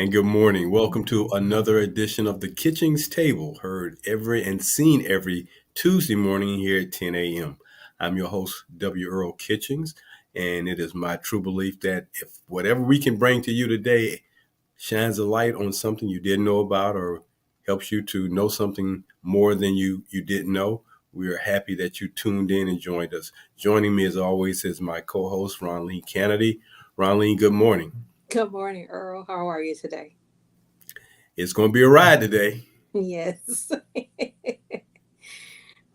and good morning. Welcome to another edition of the Kitchings Table, heard every and seen every Tuesday morning here at 10 a.m. I'm your host, W. Earl Kitchings, and it is my true belief that if whatever we can bring to you today shines a light on something you didn't know about or helps you to know something more than you didn't know, we are happy that you tuned in and joined us. Joining me, as always, is my co-host, Ron Lee Kennedy. Ron Lee, good morning. Good morning, Earl. How are you today? It's going to be a ride today. Yes.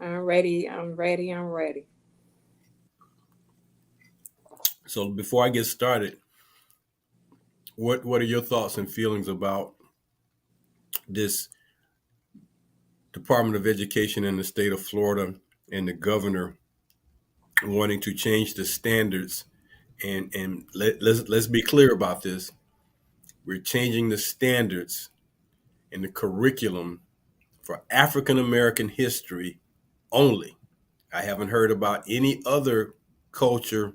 I'm ready. I'm ready. I'm ready. So before I get started, what are your thoughts and feelings about this Department of Education in the state of Florida and the governor wanting to change the standards? And let's be clear about this. We're changing the standards in the curriculum for African American history only. I haven't heard about any other culture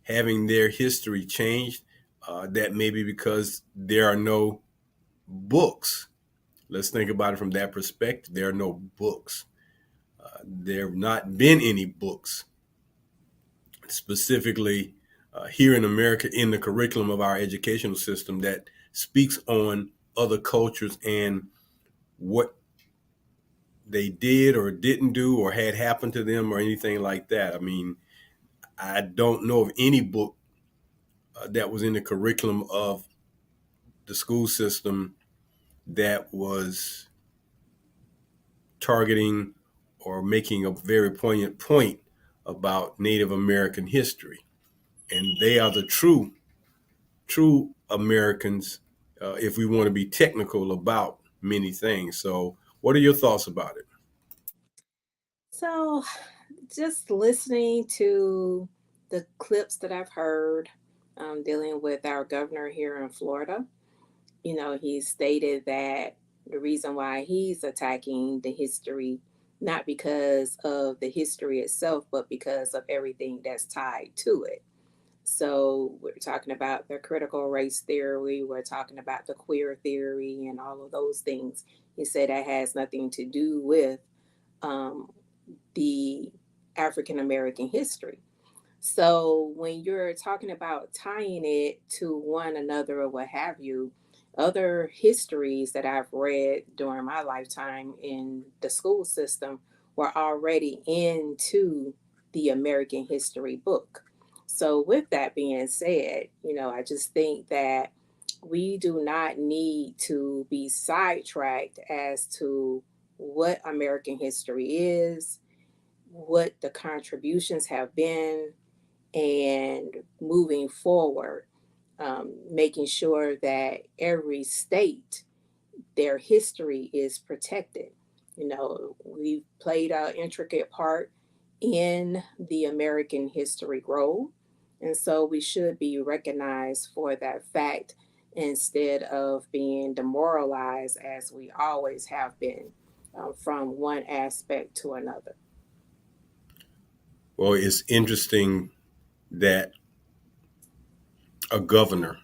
having their history changed. That may be because there are no books. Let's think about it from that perspective. There are no books. There have not been any books specifically here in America in the curriculum of our educational system that speaks on other cultures and what they did or didn't do or had happened to them or anything like that. I mean, I don't know of any book that was in the curriculum of the school system that was targeting or making a very poignant point about Native American history. And they are the true Americans, if we want to be technical about many things. So, what are your thoughts about it? So, just listening to the clips that I've heard dealing with our governor here in Florida, he stated that the reason why he's attacking the history, not because of the history itself, but because of everything that's tied to it. So we're talking about the critical race theory, we're talking about the queer theory, and all of those things. He said that has nothing to do with um, the African American history. So when you're talking about tying it to one another or what have you, other histories that I've read during my lifetime in the school system were already into the American history book. So with that being said, I just think that we do not need to be sidetracked as to what American history is, what the contributions have been, and moving forward, making sure that every state, their history is protected. We've played an intricate part in the American history role, and so we should be recognized for that fact instead of being demoralized as we always have been from one aspect to another. Well, it's interesting that a governor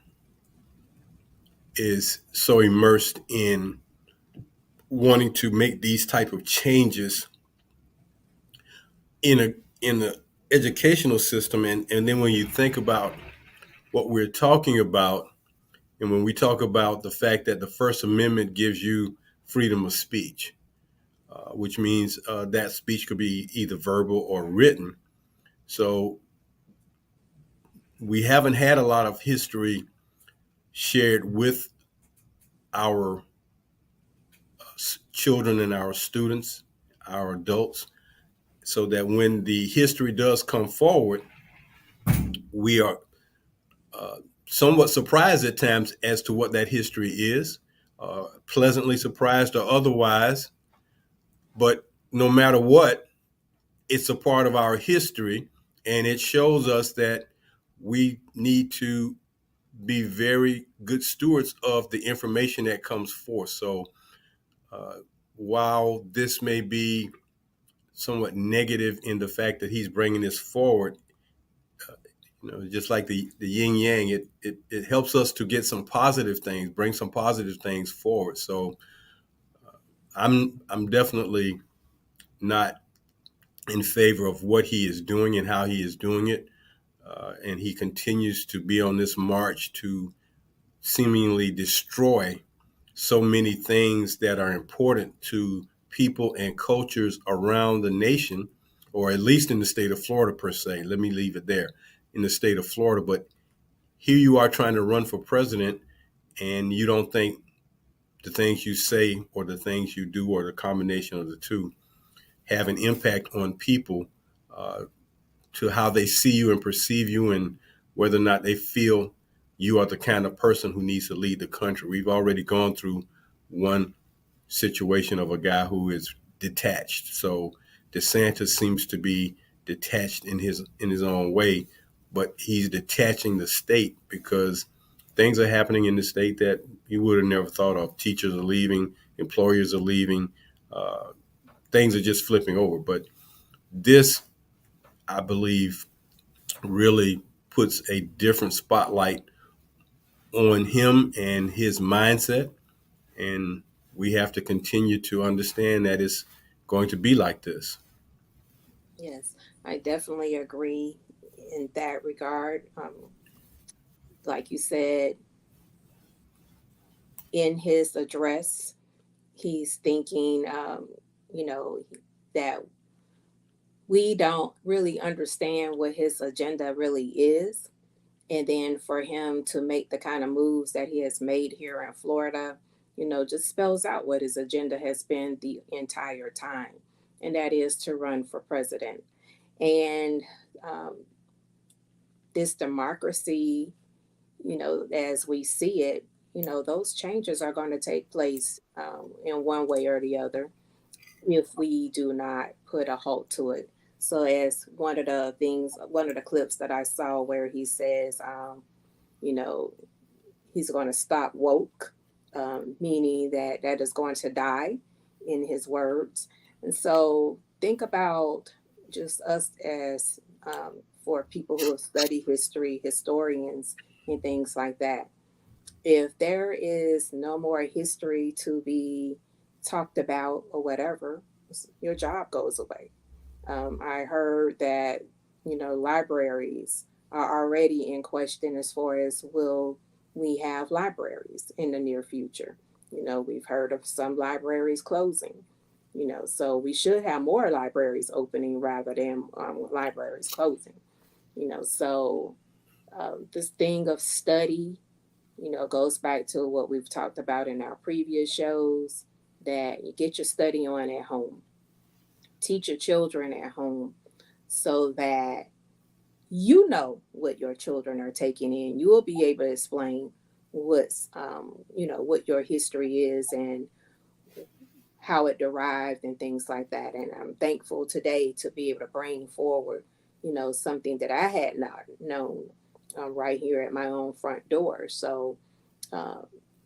is so immersed in wanting to make these type of changes in a in the educational system, and then when you think about what we're talking about, and when we talk about the fact that the First Amendment gives you freedom of speech, which means that speech could be either verbal or written. So we haven't had a lot of history shared with our children and our students, our adults, so that when the history does come forward, we are uh, somewhat surprised at times as to what that history is, pleasantly surprised or otherwise. But no matter what, it's a part of our history, and it shows us that we need to be very good stewards of the information that comes forth. So, uh, while this may be somewhat negative in the fact that he's bringing this forward, Just like the yin yang, it helps us to get some positive things, bring some positive things forward. So I'm definitely not in favor of what he is doing and how he is doing it. And he continues to be on this march to seemingly destroy so many things that are important to people and cultures around the nation, or at least in the state of Florida, per se. Let me leave it there, in the state of Florida. But here you are trying to run for president, and you don't think the things you say or the things you do or the combination of the two have an impact on people, uh, to how they see you and perceive you, and whether or not they feel you are the kind of person who needs to lead the country. We've already gone through one situation of a guy who is detached. So DeSantis seems to be detached in his own way, but he's detaching the state because things are happening in the state that you would have never thought of. Teachers are leaving, employers are leaving, uh, things are just flipping over. But this, I believe, really puts a different spotlight on him and his mindset. And we have to continue to understand that it's going to be like this. Yes, I definitely agree in that regard. Like you said, in his address, he's thinking, you know, that we don't really understand what his agenda really is. And then for him to make the kind of moves that he has made here in Florida, just spells out what his agenda has been the entire time. And that is to run for president. And um, this democracy, as we see it, those changes are going to take place in one way or the other if we do not put a halt to it. So, as one of the clips that I saw where he says, you know, he's going to stop woke, meaning that that is going to die, in his words. And so, think about just us as for people who have studied history, historians, and things like that. If there is no more history to be talked about or whatever, your job goes away. I heard that, libraries are already in question as far as will we have libraries in the near future. We've heard of some libraries closing, so we should have more libraries opening rather than libraries closing, so this thing of study, goes back to what we've talked about in our previous shows, that you get your study on at home, teach your children at home so that you know what your children are taking in. You will be able to explain what your history is and how it derived and things like that. And I'm thankful today to be able to bring forward, something that I had not known right here at my own front door. So, uh,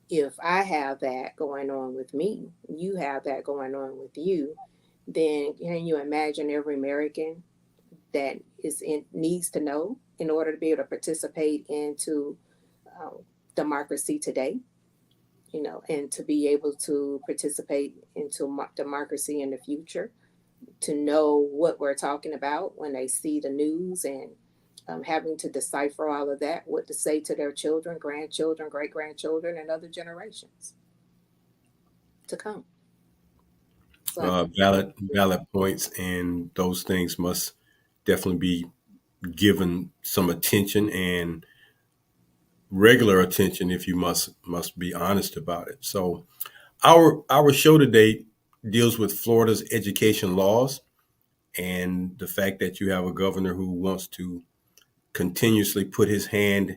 if I have that going on with me, you have that going on with you, then can you imagine every American that needs to know in order to be able to participate into um, democracy today, and to be able to participate into democracy in the future, to know what we're talking about when they see the news, and having to decipher all of that, what to say to their children, grandchildren, great grandchildren, and other generations to come. So I think Valid points, and those things must definitely be given some attention, and regular attention, if you must be honest about it. So our show today deals with Florida's education laws and the fact that you have a governor who wants to continuously put his hand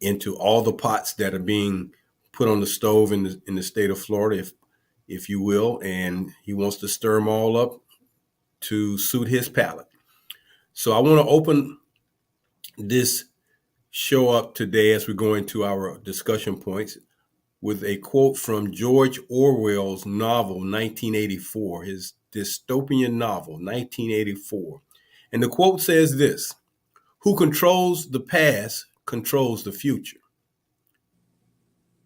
into all the pots that are being put on the stove in the state of Florida, if you will, and he wants to stir them all up to suit his palate. So I want to open this show up today as we go into our discussion points with a quote from George Orwell's novel 1984, his dystopian novel 1984. And the quote says this: Who controls the past controls the future.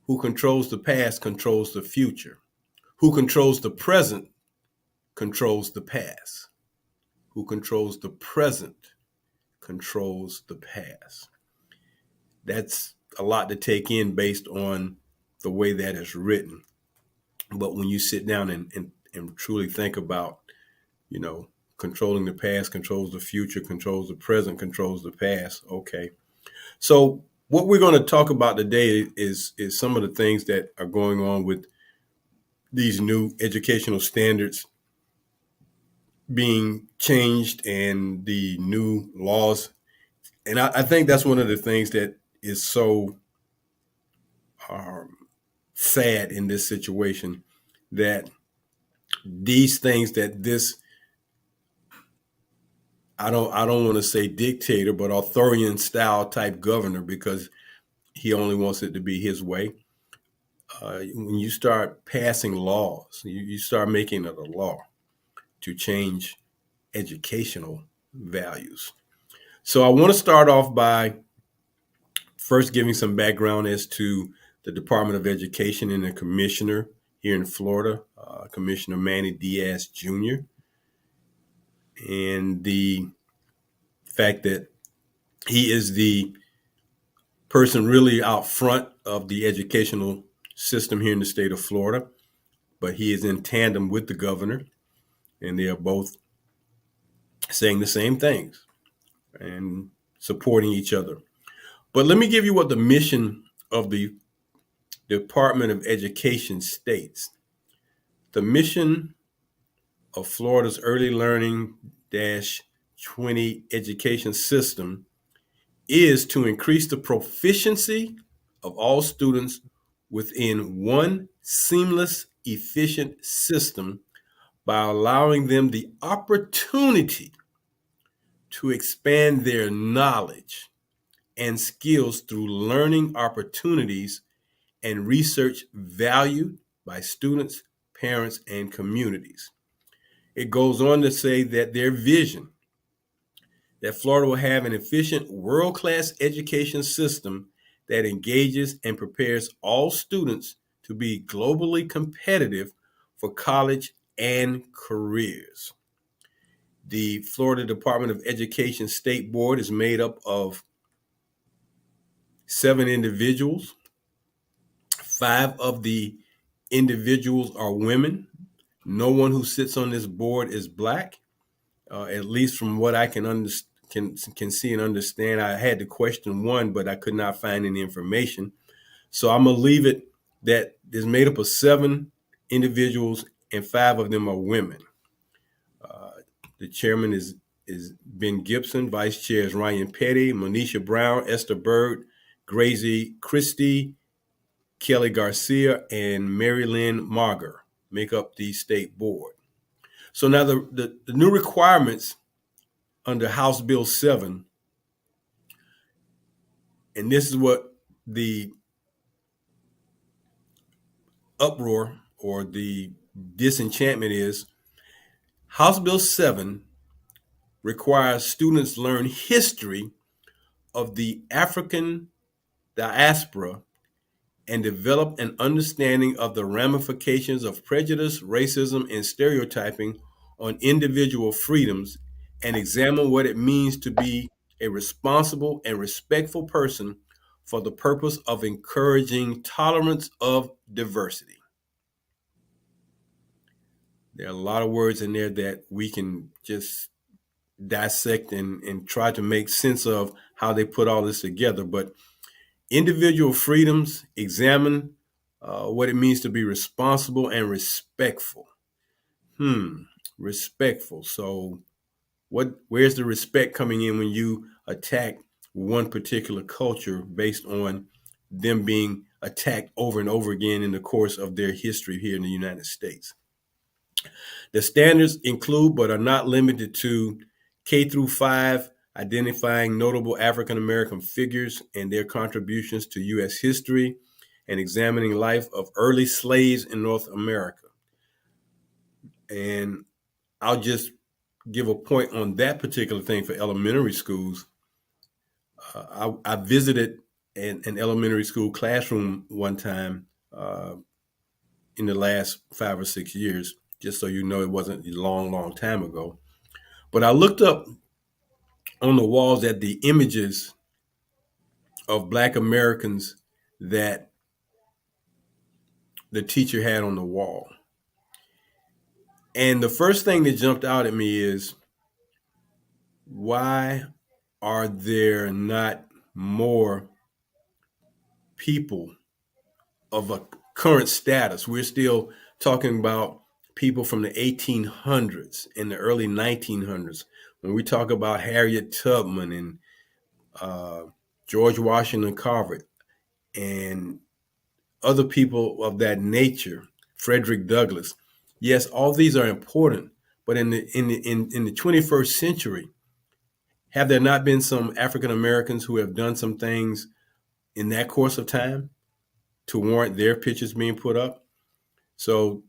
Who controls the past controls the future. Who controls the present controls the past. Who controls the present controls the past. That's a lot to take in based on the way that is written. But when you sit down and truly think about, you know, controlling the past controls the future, controls the present, controls the past. Okay. So what we're going to talk about today is some of the things that are going on with these new educational standards being changed and the new laws. And I think that's one of the things that is so um, sad in this situation, that these things that this I don't want to say dictator, but authoritarian style type governor, because he only wants it to be his way. When you start passing laws, you start making it a law to change educational values. So I want to start off by first giving some background as to the Department of Education and the commissioner here in Florida, Commissioner Manny Diaz Jr., and the fact that he is the person really out front of the educational system here in the state of Florida, but he is in tandem with the governor, and they are both saying the same things and supporting each other. But let me give you what the mission of the Department of Education states. The mission of Florida's early learning 20 education system is to increase the proficiency of all students within one seamless, efficient system by allowing them the opportunity to expand their knowledge and skills through learning opportunities and research valued by students, parents, and communities. It goes on to say that their vision that Florida will have an efficient, world-class education system that engages and prepares all students to be globally competitive for college and careers. The Florida Department of Education State Board is made up of 7 individuals. 5 of the individuals are women. No one who sits on this board is black, at least from what I can see and understand. I had to question one, but I could not find any information. So I'm gonna leave it that is made up of 7 individuals, and 5 of them are women. Uh, the chairman is Ben Gibson. Vice chair is Ryan Petty, Monisha Brown, Esther Bird, Gracie Christie, Kelly Garcia, and Mary Lynn Marger make up the state board. So now the new requirements under House Bill 7, and this is what the uproar or the disenchantment is. House Bill 7 requires students learn history of the African diaspora and develop an understanding of the ramifications of prejudice, racism, and stereotyping on individual freedoms, and examine what it means to be a responsible and respectful person for the purpose of encouraging tolerance of diversity. There are a lot of words in there that we can just dissect and try to make sense of how they put all this together. But individual freedoms, examine what it means to be responsible and respectful. Respectful. So where's the respect coming in when you attack one particular culture based on them being attacked over and over again in the course of their history here in the United States? The standards include, but are not limited to, K through 5, identifying notable African American figures and their contributions to U.S. history, and examining life of early slaves in North America. And I'll just give a point on that particular thing for elementary schools. I visited an elementary school classroom one time in the last 5 or 6 years, just so you know it wasn't a long, long time ago. But I looked up on the walls at the images of Black Americans that the teacher had on the wall. And the first thing that jumped out at me is, why are there not more people of a current status? We're still talking about people from the 1800s and the early 1900s. When we talk about Harriet Tubman and uh, George Washington Carver and other people of that nature, Frederick Douglass. Yes, all these are important, but in the 21st century, have there not been some African Americans who have done some things in that course of time to warrant their pictures being put up? So,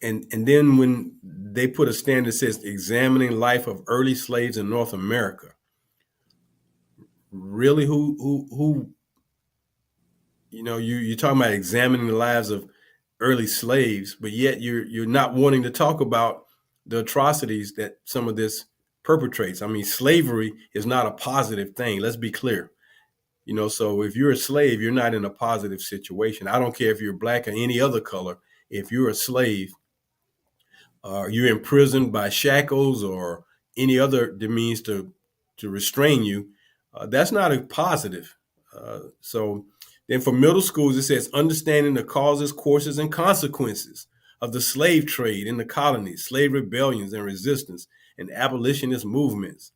and then when they put a standard that says examining life of early slaves in North America, really, who you're talking about examining the lives of early slaves, but yet you're not wanting to talk about the atrocities that some of this perpetrates. I mean, slavery is not a positive thing. Let's be clear. So if you're a slave, you're not in a positive situation. I don't care if you're black or any other color. If you're a slave, you're imprisoned by shackles or any other means to restrain you. That's not a positive. So then for middle schools, it says understanding the causes, courses, and consequences of the slave trade in the colonies, slave rebellions and resistance, and abolitionist movements.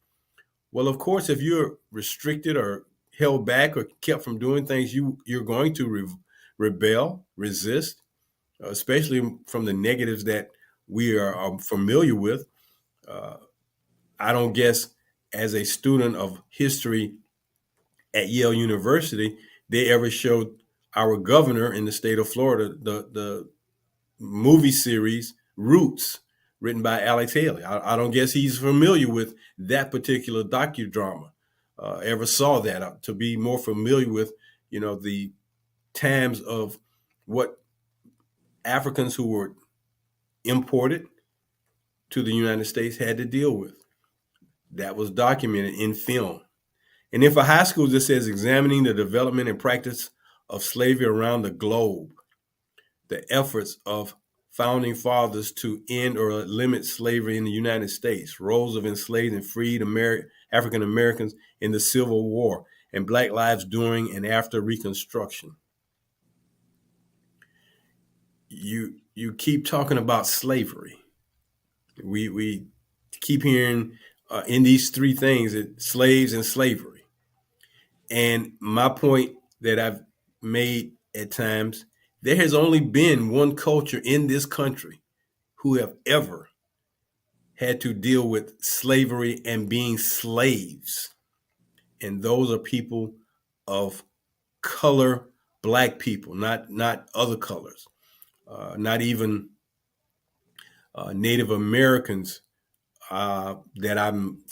Well, of course, if you're restricted or held back or kept from doing things, you're going to rebel, resist, especially from the negatives that we are familiar with. Uh, I don't guess as a student of history at Yale University, they ever showed our governor in the state of Florida the movie series Roots, written by Alex Haley. I don't guess he's familiar with that particular docudrama. Ever saw that to be more familiar with, the times of what Africans who were imported to the United States had to deal with. That was documented in film. And then for high schools, it says examining the development and practice of slavery around the globe, the efforts of founding fathers to end or limit slavery in the United States, roles of enslaved and freed African Americans in the Civil War, and Black lives during and after Reconstruction. You keep talking about slavery. We keep hearing in these three things that slaves and slavery. And my point that I've made at times, there has only been one culture in this country who have ever had to deal with slavery and being slaves. And those are people of color, black people, not other colors, not even Native Americans that I'm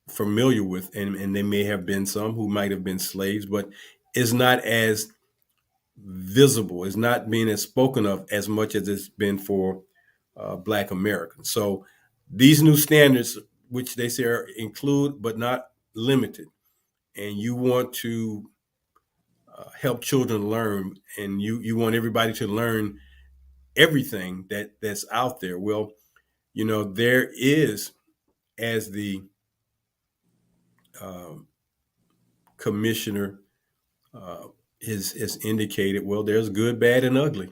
familiar with, and there may have been some who might have been slaves, but it's not as visible. It's not being as spoken of as much as it's been for Black Americans. So these new standards, which they say are include but not limited, and you want to help children learn, and you want everybody to learn everything that's out there. Well, there is, as the uh, commissioner uh, has indicated, well, there's good, bad, and ugly,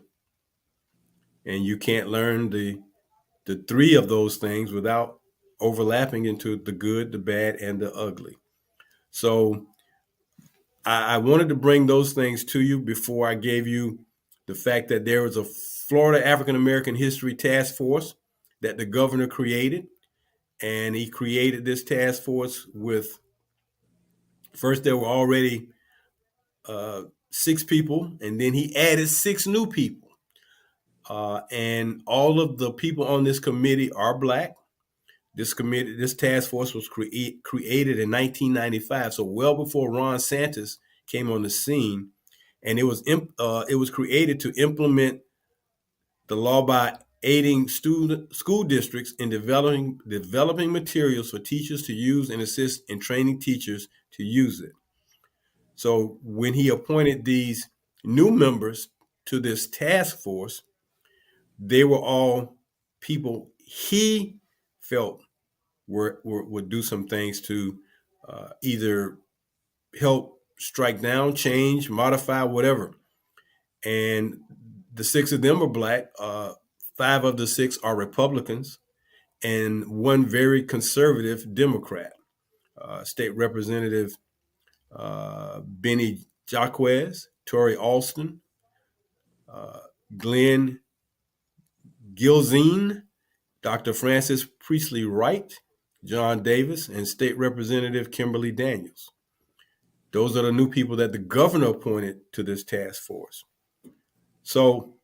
and you can't learn the three of those things without overlapping into the good, the bad, and the ugly. So I wanted to bring those things to you before I gave you the fact that there was a Florida African American History Task Force that the governor created. And he created this task force with, first, there were already 6 people, and then he added 6 new people. And all of the people on this committee are Black. This task force was created in 1995, so well before Ron Santos came on the scene, and it was created to implement the law by aiding school districts in developing materials for teachers to use and assist in training teachers to use it. So when he appointed these new members to this task force, they were all people he felt would do some things to either help strike down, change, modify, whatever. And the six of them are black. Five of the six are Republicans, and one very conservative Democrat. State Representative Benny Jaquez, Tori Alston, uh, Glenn Gilzine, Dr. Francis Priestley Wright, John Davis, and State Representative Kimberly Daniels. Those are the new people that the governor appointed to this task force. So,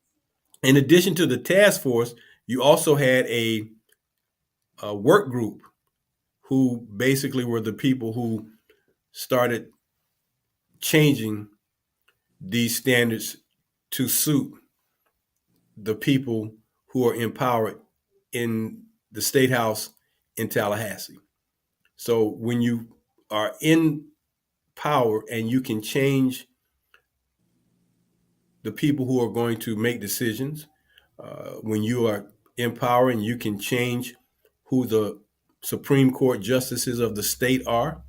in addition to the task force, you also had a work group who basically were the people who started changing these standards to suit the people who are in power in the state house in Tallahassee. So when you are in power and you can change the people who are going to make decisions, when you are in power and you can change who the Supreme Court justices of the state are,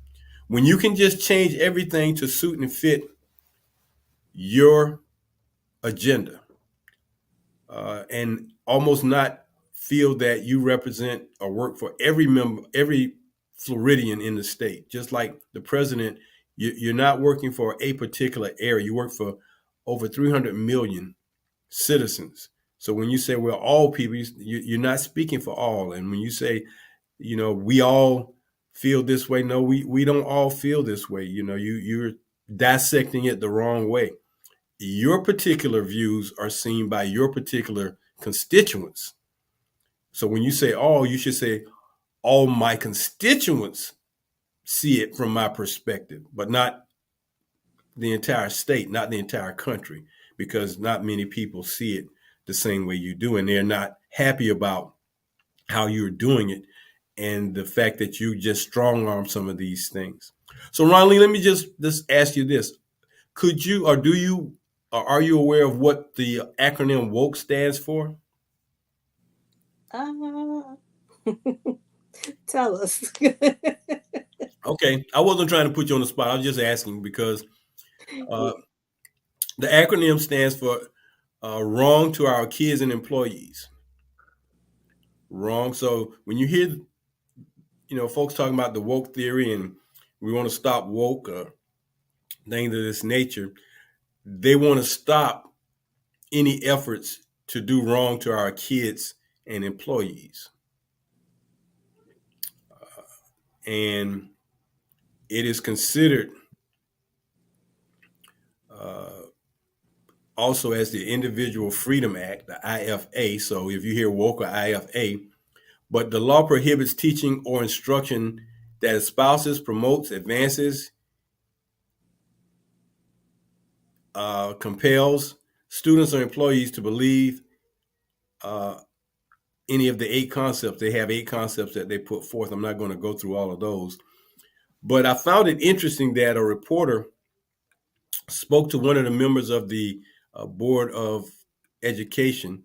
when you can just change everything to suit and fit your agenda, and almost not feel that you represent or work for every member, every Floridian in the state. Just like the president, you're not working for a particular area. You work for over 300 million citizens. So when you say we're all people, you're not speaking for all. And when you say, we all feel this way, no, we don't all feel this way. You're dissecting it the wrong way. Your particular views are seen by your particular constituents. So when you say all, you should say all my constituents see it from my perspective, but not the entire state, not the entire country, because not many people see it the same way you do. And they're not happy about how you're doing it and the fact that you just strong arm some of these things. So, Ron Lee, let me just ask you this. Could you, or do you, or are you aware of what the acronym WOKE stands for? Uh, Tell us. Okay, I wasn't trying to put you on the spot. I was just asking because uh, the acronym stands for wrong to our kids and employees. Wrong. So when you hear, folks talking about the woke theory and we want to stop woke or things of this nature, they want to stop any efforts to do wrong to our kids and employees. And it is considered uh, also as the Individual Freedom Act, the IFA. So if you hear woke or IFA, but the law prohibits teaching or instruction that espouses, promotes, advances, compels students or employees to believe uh, any of the eight concepts. They have eight concepts that they put forth. I'm not going to go through all of those. But I found it interesting that a reporter spoke to one of the members of the Board of Education,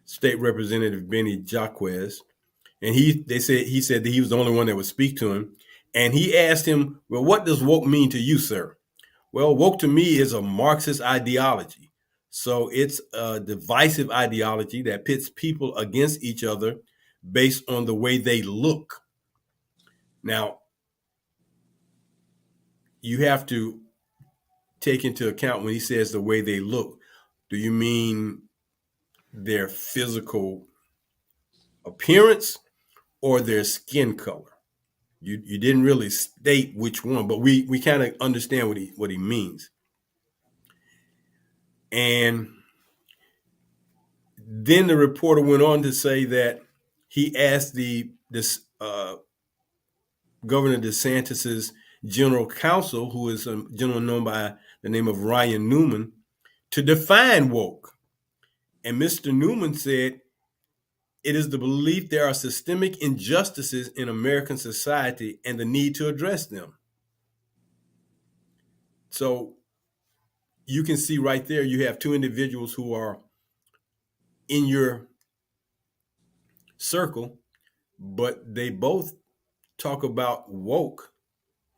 State Representative Benny Jaquez, and he said that he was the only one that would speak to him, and he asked him, "Well, what does woke mean to you, sir?" Well, woke to me is a Marxist ideology. So it's a divisive ideology that pits people against each other based on the way they look. Now, you have to take into account when he says the way they look. Do you mean their physical appearance or their skin color? You didn't really state which one, but we kind of understand what he means. And Then the reporter went on to say that he asked the this Governor DeSantis's general counsel, who is a gentleman known by the name of Ryan Newman, to define woke. And Mr. Newman said, it is the belief there are systemic injustices in American society and the need to address them. So you can see right there, you have two individuals who are in your circle, but they both talk about woke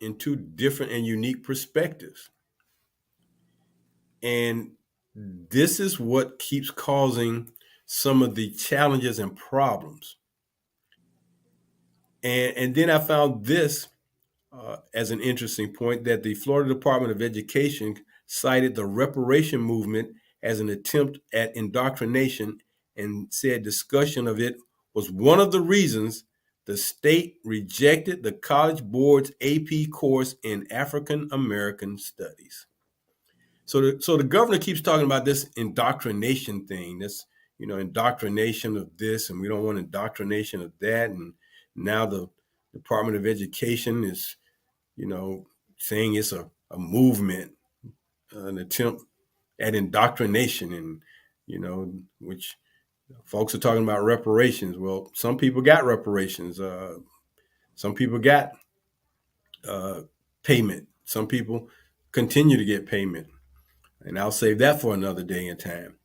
in two different and unique perspectives. And this is what keeps causing some of the challenges and problems. And then I found this as an interesting point, that the Florida Department of Education cited the reparation movement as an attempt at indoctrination and said discussion of it was one of the reasons the state rejected the College Board's AP course in African American Studies. So the governor keeps talking about this indoctrination thing, this, indoctrination of this, and we don't want indoctrination of that. And now the Department of Education is, saying it's a movement, an attempt at indoctrination, and, which folks are talking about reparations. Well, some people got reparations. Some people got uh, payment. Some people continue to get payment. And I'll save that for another day and time.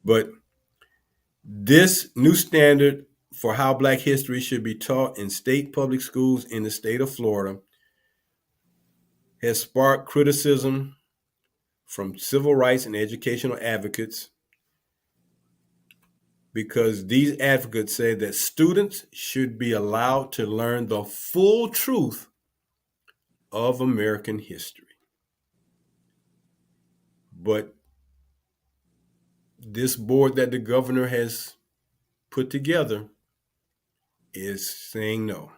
But this new standard for how Black history should be taught in state public schools in the state of Florida has sparked criticism from civil rights and educational advocates, because these advocates say that students should be allowed to learn the full truth of American history. But this board that the governor has put together is saying no.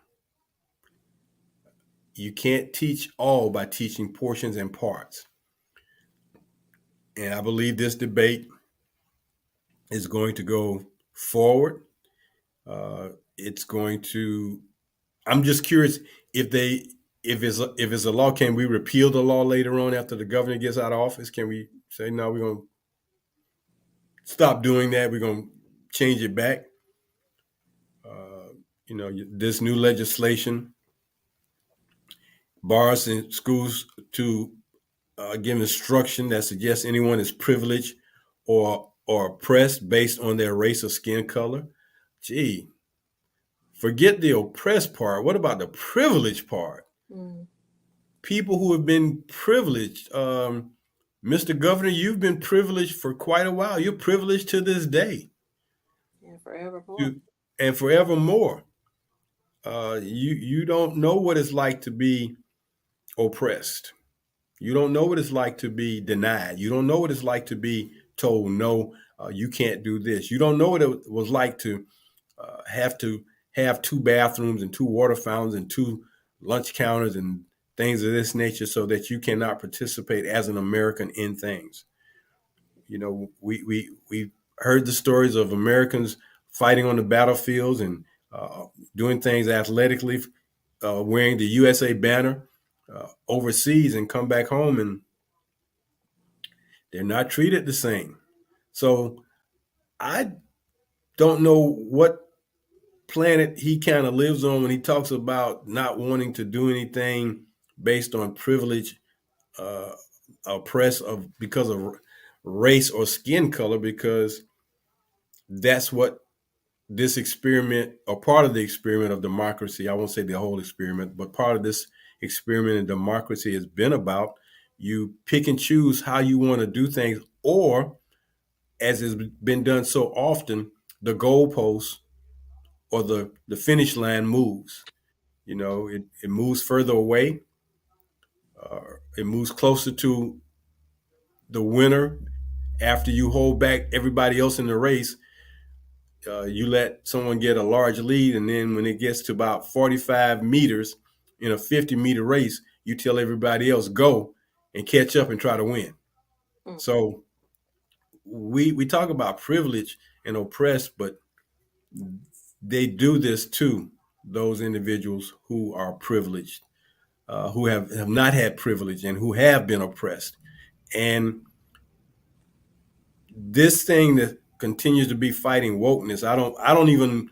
You can't teach all by teaching portions and parts. And I believe this debate is going to go forward. It's going to. I'm just curious if they, if it's a law, can we repeal the law later on after the governor gets out of office? Can we say no? We're going to stop doing that. We're going to change it back. This new legislation bars in schools to give instruction that suggests anyone is privileged or oppressed based on their race or skin color. Gee, forget the oppressed part. What about the privileged part? Mm. People who have been privileged. Mr. Governor, you've been privileged for quite a while. You're privileged to this day. And forevermore. And forevermore. You don't know what it's like to be oppressed. You don't know what it's like to be denied. You don't know what it's like to be told, no, you can't do this. You don't know what it was like to have two bathrooms and two water fountains and two lunch counters and things of this nature, so that you cannot participate as an American in things. We heard the stories of Americans fighting on the battlefields and doing things athletically, wearing the USA banner overseas, and come back home and they're not treated the same. So I don't know what planet he kind of lives on when he talks about not wanting to do anything based on privilege, uh, oppress of because of race or skin color, because that's what this experiment, or part of the experiment of democracy, I won't say the whole experiment, but part of this experiment in democracy has been about. You pick and choose how you want to do things, or as has been done so often, the goalpost or the finish line moves. It moves further away. It moves closer to the winner after you hold back everybody else in the race. You let someone get a large lead, and then when it gets to about 45 meters in a 50-meter race, you tell everybody else go and catch up and try to win. Mm. So we talk about privilege and oppressed, but they do this to those individuals who are privileged, who have not had privilege and who have been oppressed. And this thing that continues to be fighting wokeness, I don't even,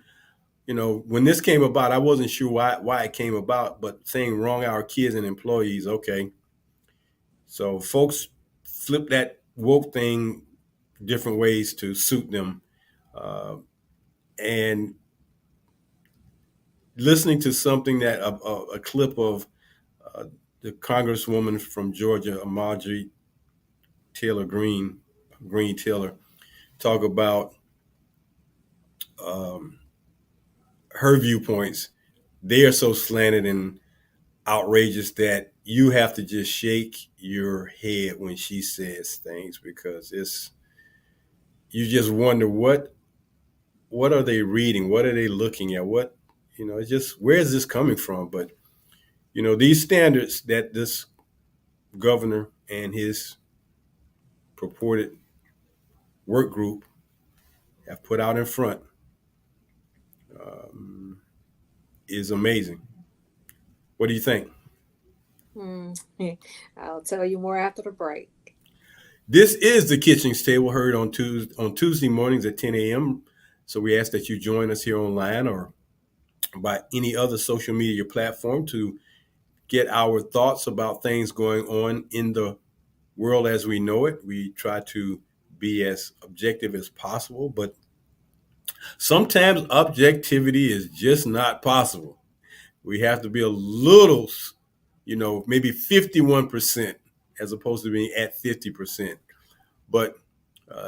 when this came about, I wasn't sure why it came about, but saying wrong hour kids and employees, okay. So folks flip that woke thing different ways to suit them. Uh, and listening to something that a clip of uh, the Congresswoman from Georgia, Marjorie Taylor Greene, Green Taylor, talk about um, her viewpoints. They are so slanted and outrageous that you have to just shake your head when she says things, because it's, you just wonder what are they reading, what are they looking at, what, it's just, where is this coming from? But these standards that this governor and his purported work group have put out in front um, is amazing. What do you think? Hmm. I'll tell you more after the break. This is the Kitchings Table, heard on Tuesday mornings at 10 a.m. So we ask that you join us here online or by any other social media platform to get our thoughts about things going on in the world as we know it. We try to be as objective as possible, but sometimes objectivity is just not possible. We have to be a little, maybe 51% as opposed to being at 50%. But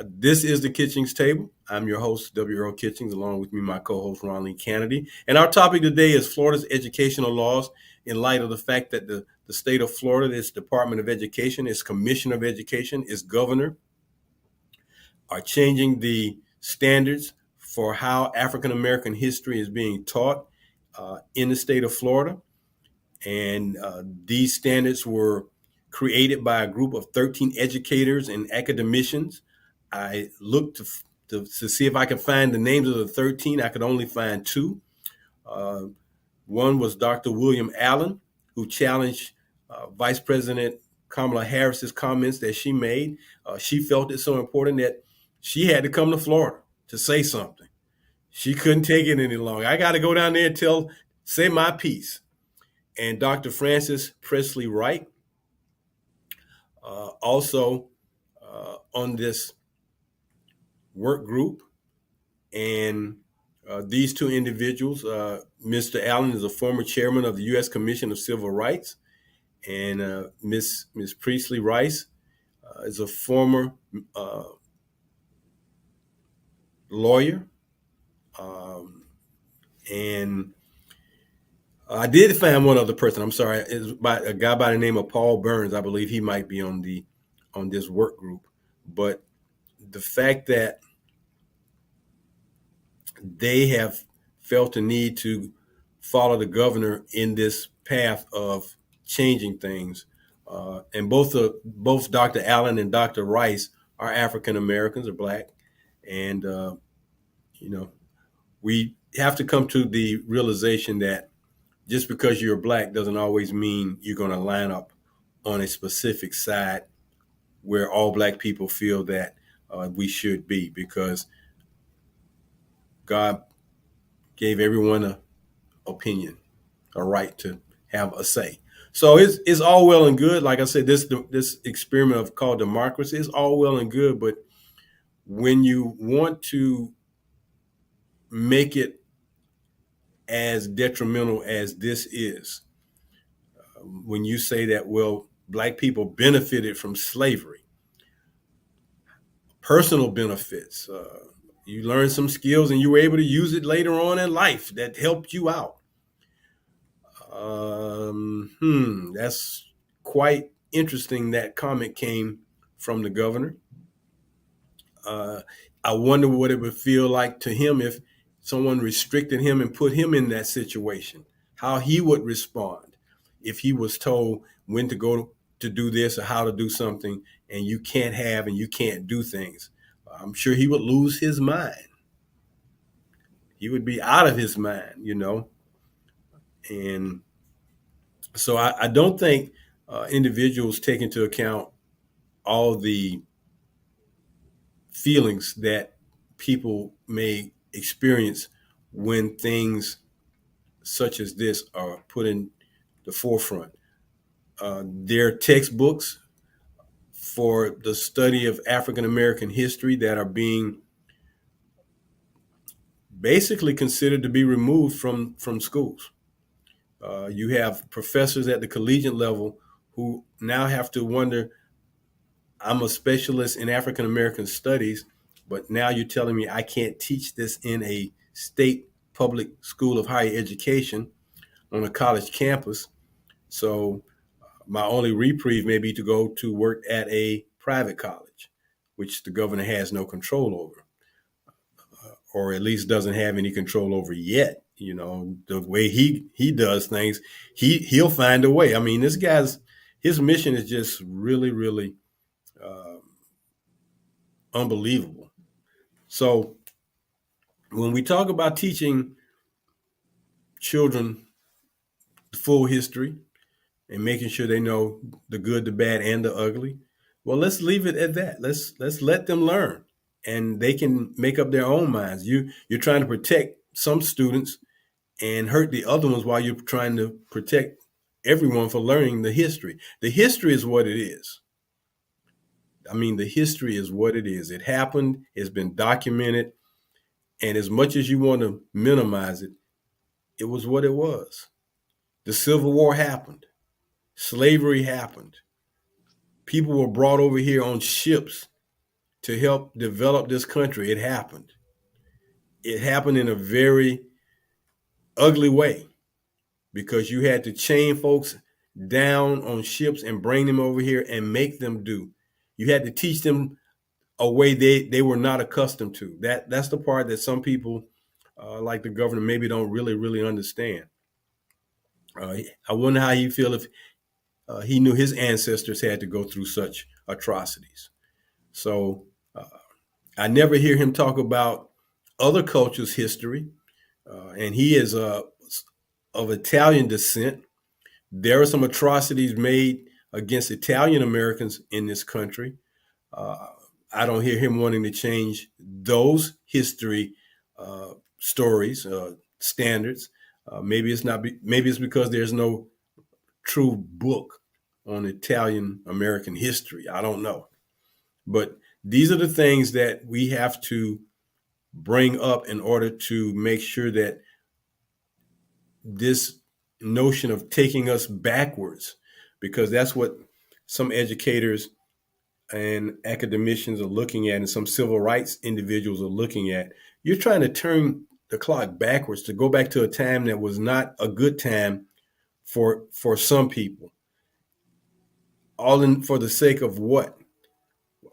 this is the Kitchings Table. I'm your host, W. Earl Kitchings, along with me, my co-host, Ron Lee Kennedy. And our topic today is Florida's educational laws in light of the fact that the state of Florida, its Department of Education, its Commissioner of Education, its governor are changing the standards for how African American history is being taught in the state of Florida. And these standards were created by a group of 13 educators and academicians. I looked to see if I could find the names of the 13. I could only find two. Uh, One was Dr. William Allen, who challenged Vice President Kamala Harris's comments that she made. She felt it so important that she had to come to Florida to say something. She couldn't take it any longer. I got to go down there and say my piece. And Dr. Francis Presley Wright, also on this work group. And these two individuals, Mr. Allen is a former chairman of the U.S. Commission of Civil Rights, and Miss Priestley Rice is a former uh, lawyer. And I did find one other person. I'm sorry, it's by a guy by the name of Paul Burns. I believe he might be on this work group. But the fact that they have felt the need to follow the governor in this path of changing things. And both Dr. Allen and Dr. Rice are African Americans, or black, and you know we have to come to the realization that just because you're black doesn't always mean you're going to line up on a specific side where all black people feel that we should be, because God gave everyone a opinion, a right to have a say. So it's all well and good. Like I said, this experiment of called democracy is all well and good, but when you want to make it as detrimental as this is, when you say that, well, black people benefited from slavery, personal benefits, you learned some skills and you were able to use it later on in life that helped you out. That's quite interesting. That comment came from the governor. Uh, I wonder what it would feel like to him if someone restricted him and put him in that situation, how he would respond if he was told when to go to do this or how to do something, and you can't do things. I'm sure he would lose his mind. He would be out of his mind, And so I don't think individuals take into account all the feelings that people may experience when things such as this are put in the forefront. There are textbooks for the study of African American history that are being basically considered to be removed from schools. You have professors at the collegiate level who now have to wonder, I'm a specialist in African American studies, but now you're telling me I can't teach this in a state public school of higher education on a college campus. So my only reprieve may be to go to work at a private college, which the governor has no control over, or at least doesn't have any control over yet. The way he does things, he'll find a way. I mean, this guy's his mission is just really, really uh, unbelievable. So when we talk about teaching children full history and making sure they know the good, the bad, and the ugly, well, let's leave it at that. Let's let them learn, and they can make up their own minds. You're trying to protect some students and hurt the other ones while you're trying to protect everyone for learning the history. The history is what it is. I mean, the history is what it is. It happened. It's been documented, and as much as you want to minimize it, it was what it was. The Civil War happened. Slavery happened. People were brought over here on ships to help develop this country. It happened. It happened in a very ugly way because you had to chain folks down on ships and bring them over here and make them do. You had to teach them a way they were not accustomed to. That's the part that some people, like the governor, maybe don't really understand. I wonder how he feel if he knew his ancestors had to go through such atrocities. So uh, I never hear him talk about other cultures' history, and he is of Italian descent. There are some atrocities made against Italian Americans in this country. Uh, I don't hear him wanting to change those history stories, standards. Maybe it's not. Maybe it's because there's no true book on Italian American history. I don't know. But these are the things that we have to bring up in order to make sure that this notion of taking us backwards, because that's what some educators and academicians are looking at, and some civil rights individuals are looking at. You're trying to turn the clock backwards to go back to a time that was not a good time for some people, all in for the sake of what?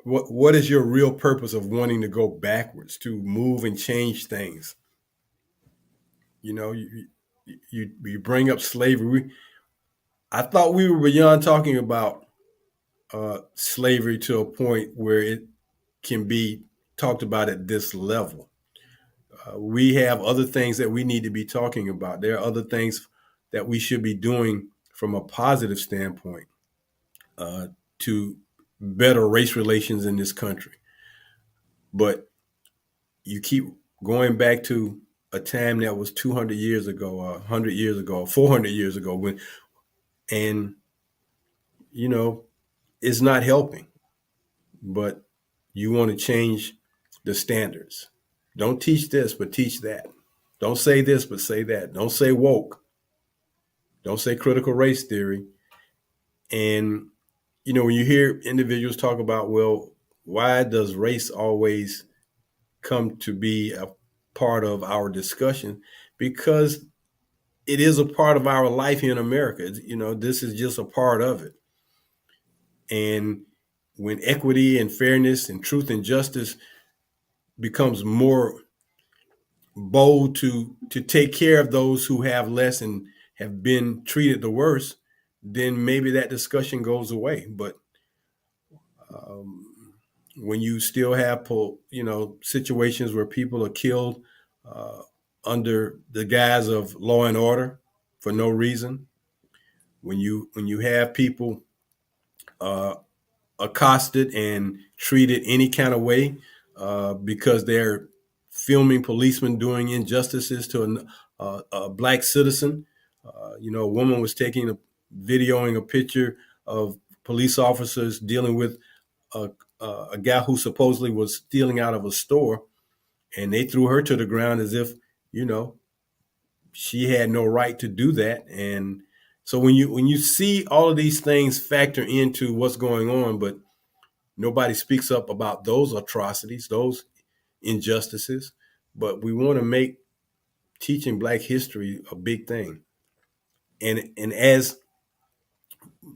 What is your real purpose of wanting to go backwards, to move and change things? You know, you bring up slavery. I thought we were beyond talking about slavery to a point where it can be talked about at this level. We have other things that we need to be talking about. There are other things that we should be doing from a positive standpoint uh, to better race relations in this country. But you keep going back to a time that was 200 years ago, 100 years ago, 400 years ago, and you know, it's not helping. But you want to change the standards. Don't teach this, but teach that. Don't say this, but say that. Don't say woke. Don't say critical race theory. And, when you hear individuals talk about, well, why does race always come to be a part of our discussion? Because it is a part of our life here in America. This is just a part of it. And when equity and fairness and truth and justice becomes more bold to take care of those who have less and have been treated the worst, then maybe that discussion goes away. But um, when you still have situations where people are killed uh, under the guise of law and order for no reason, when you have people uh, accosted and treated any kind of way because they're filming policemen doing injustices to a black citizen. A woman was videoing a picture of police officers dealing with a, a guy who supposedly was stealing out of a store, and they threw her to the ground as if you know she had no right to do that. And so when you see all of these things factor into what's going on, but nobody speaks up about those atrocities, those injustices. But we want to make teaching Black history a big thing. And as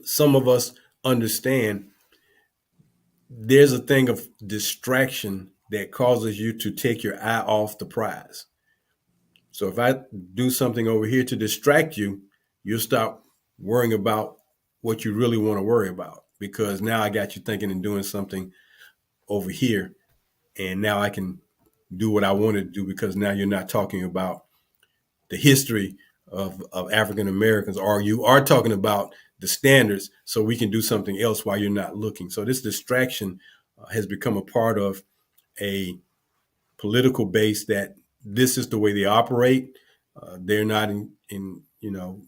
some of us understand, there's a thing of distraction that causes you to take your eye off the prize. So if I do something over here to distract you, you'll stop worrying about what you really want to worry about, because now I got you thinking and doing something over here, and now I can do what I wanted to do, because now you're not talking about the history of African Americans, or you are talking about the standards, so we can do something else while you're not looking. So this distraction has become a part of a political base that this is the way they operate. They're not in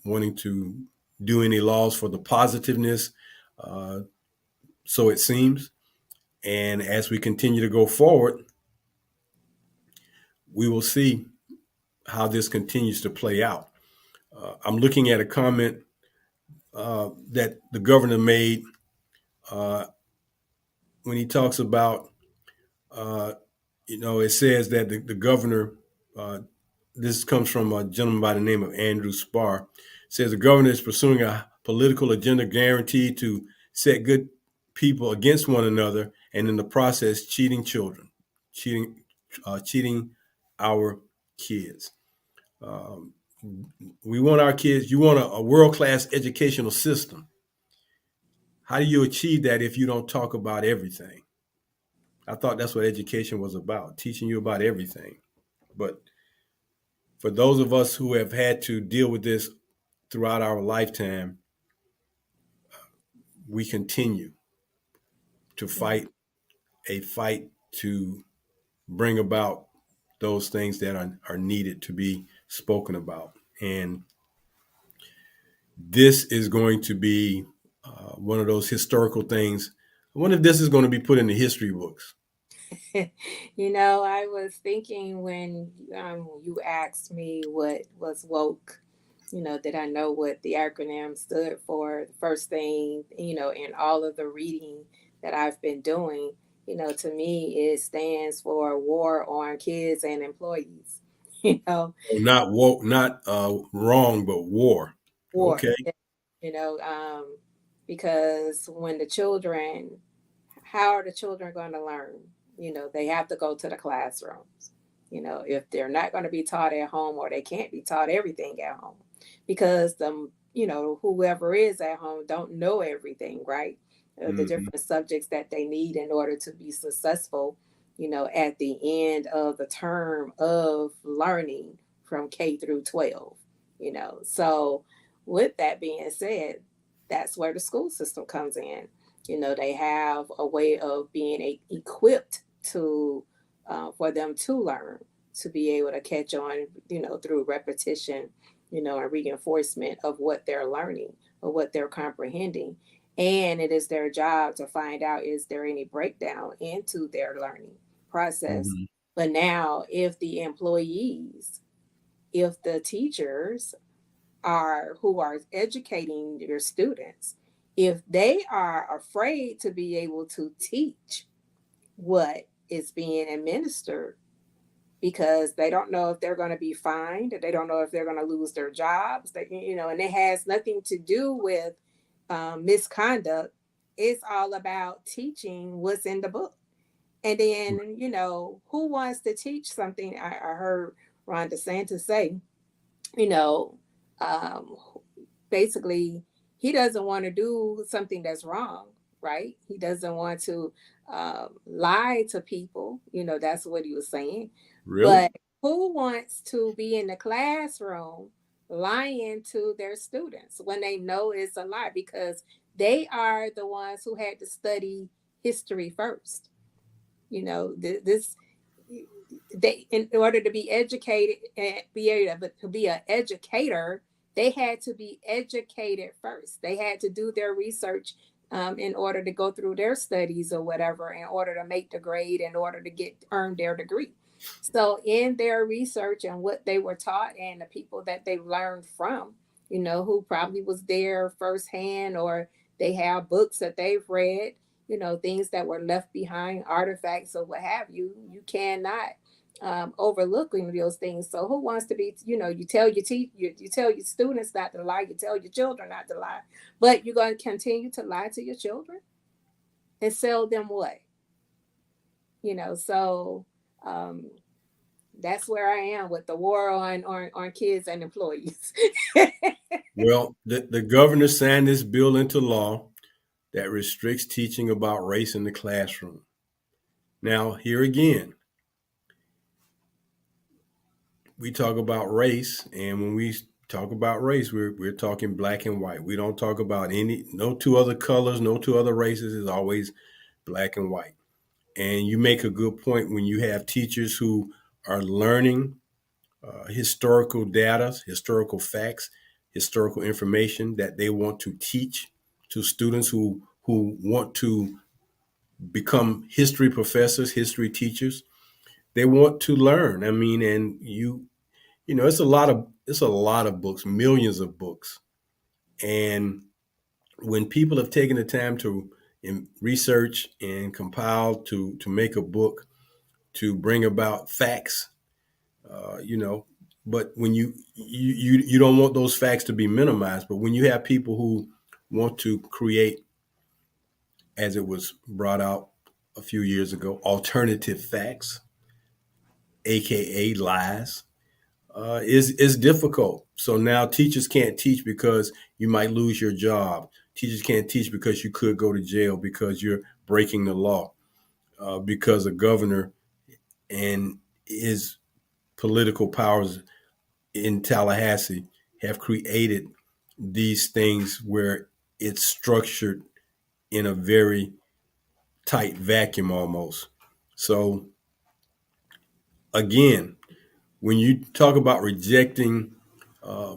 wanting to do any laws for the positiveness, uh, so it seems. And as we continue to go forward, we will see how this continues to play out. I'm looking at a comment that the governor made uh, when he talks about, uh, it says that the governor, uh, this comes from a gentleman by the name of Andrew Spar, says the governor is pursuing a political agenda guaranteed to set good people against one another, and in the process, cheating children, cheating our kids. Um, we want our kids. You want a world class educational system. How do you achieve that if you don't talk about everything? I thought that's what education was about, teaching you about everything. But for those of us who have had to deal with this throughout our lifetime, we continue to fight a fight to bring about those things that are needed to be spoken about. And this is going to be one of those historical things. I wonder if this is going to be put in the history books. I was thinking when you asked me what was woke, did I know what the acronym stood for? The first thing, in all of the reading that I've been doing, to me, it stands for War on Kids and Employees. You know, Not woke, not wrong, but war. war, Okay. you know, um, because when the children, how are the children going to learn? They have to go to the classrooms. If they're not going to be taught at home, or they can't be taught everything at home, because whoever is at home don't know everything, right? The Hmm. different subjects that they need in order to be successful, at the end of the term of learning from K through 12. So with that being said, that's where the school system comes in. They have a way of being equipped to for them to learn, to be able to catch on, through repetition, and reinforcement of what they're learning or what they're comprehending. And it is their job to find out, is there any breakdown into their learning process. Hmm. But now, if the employees, if the teachers are who are educating your students, if they are afraid to be able to teach what is being administered, because they don't know if they're going to be fined, they don't know if they're going to lose their jobs, and it has nothing to do with misconduct. It's all about teaching what's in the book. And then, who wants to teach something? I heard Ron DeSantis say, you know, um, basically, he doesn't want to do something that's wrong, right? He doesn't want to lie to people. That's what he was saying. Really? But who wants to be in the classroom lying to their students when they know it's a lie? Because they are the ones who had to study history first. This they, in order to be educated and be able to be an educator, they had to be educated first. They had to do their research in order to go through their studies or whatever, in order to make the grade, in order to get earn their degree. So in their research and what they were taught and the people that they learned from, who probably was there firsthand, or they have books that they've read, things that were left behind, artifacts or what have you. You cannot overlooking those things. So who wants to be, you tell you tell your students not to lie, you tell your children not to lie, but you're going to continue to lie to your children and sell them what? So um, that's where I am with the war on kids and employees. Well, the governor signed this bill into law that restricts teaching about race in the classroom. Now, here again, we talk about race, and when we talk about race, we're talking black and white. We don't talk about no two other colors, no two other races. It's always black and white. And you make a good point when you have teachers who are learning historical data, historical facts, historical information that they want to teach to students who want to become history professors, history teachers. They want to learn. I mean, and it's a lot of books, millions of books. And when people have taken the time to research and compile to make a book to bring about facts, uh, you know, but when you don't want those facts to be minimized. But when you have people who want to create, as it was brought out a few years ago, alternative facts, aka lies, is difficult. So now teachers can't teach because you might lose your job. Teachers can't teach because you could go to jail because you're breaking the law. Because a governor and his political powers in Tallahassee have created these things where it's structured in a very tight vacuum almost. So again, when you talk about rejecting uh,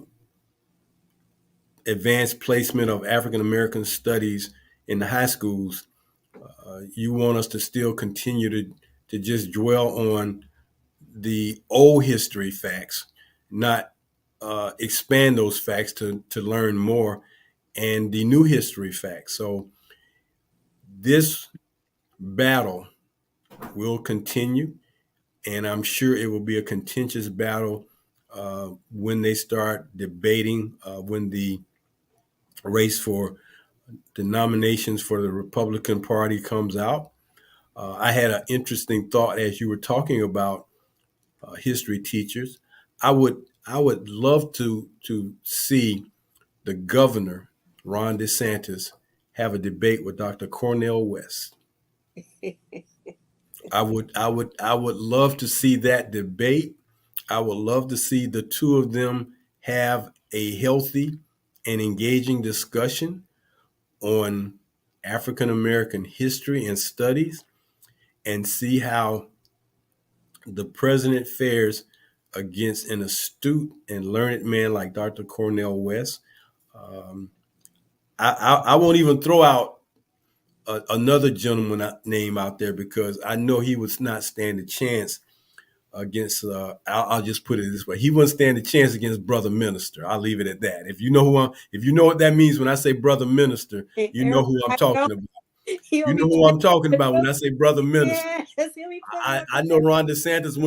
advanced placement of African American studies in the high schools, you want us to still continue to just dwell on the old history facts, not expand those facts to learn more and the new history facts. So this battle will continue, and I'm sure it will be a contentious battle when they start debating, when the race for the nominations for the Republican Party comes out. I had an interesting thought as you were talking about history teachers. I would love to see the governor Ron DeSantis have a debate with Dr. Cornel West. I would love to see that debate. I would love to see the two of them have a healthy and engaging discussion on African American history and studies and see how the president fares against an astute and learned man like Dr. Cornel West. Um, I won't even throw out another gentleman name out there because I know he would not stand a chance against. I'll just put it this way: he wouldn't stand a chance against brother minister. I'll leave it at that. If you know what that means when I say brother minister, you know who I'm Everybody know talking about. he'll You know be who playing I'm talking with about the when I say brother minister. yes, he'll be playing with I know Ron DeSantis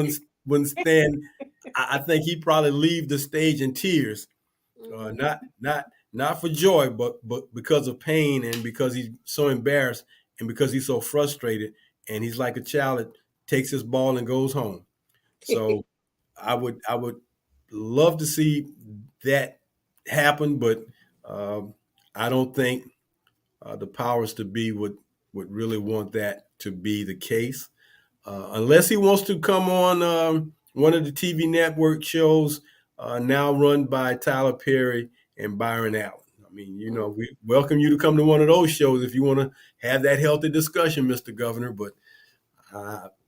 wouldn't stand. I think he'd probably leave the stage in tears, Mhm. not for joy, but because of pain and because he's so embarrassed and because he's so frustrated and he's like a child that takes his ball and goes home. So I would love to see that happen, but um, I don't think the powers to be would really want that to be the case, unless he wants to come on one of the TV network shows now run by Tyler Perry and Byron Allen. I mean, Mm. we welcome you to come to one of those shows if you want to have that healthy discussion, Mr. Governor. But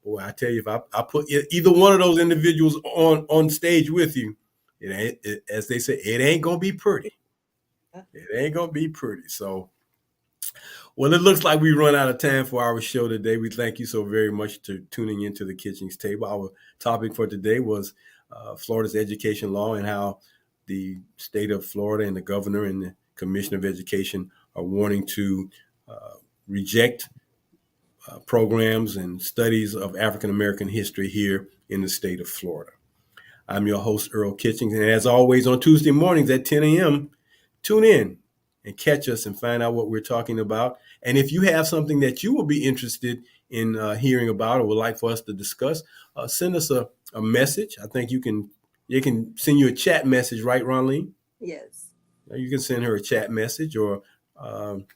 boy, I tell you, if I put either one of those individuals on stage with you, as they say, it ain't gonna be pretty. It ain't gonna be pretty. So, well, it looks like we run out of time for our show today. We thank you so very much for tuning into the Kitchings Table. Our topic for today was Florida's education law and how the state of Florida and the governor and the Commissioner of Education are wanting to uh, reject programs and studies of African American history here in the state of Florida. I'm your host, Earl Kitchings, and as always, on Tuesday mornings at 10 a.m., tune in and catch us and find out what we're talking about. And if you have something that you will be interested in hearing about or would like for us to discuss, send us a message. I think you can send you a chat message, right, Ronleen? Yes. You can send her a chat message or um,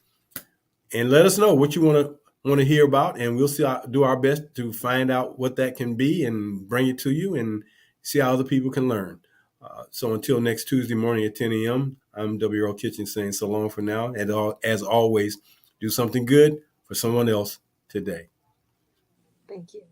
and let us know what you want to hear about, and we'll do our best to find out what that can be and bring it to you and see how other people can learn. So until next Tuesday morning at 10 a.m., I'm W.R. Kitchen saying so long for now. And as always, do something good for someone else today. Thank you.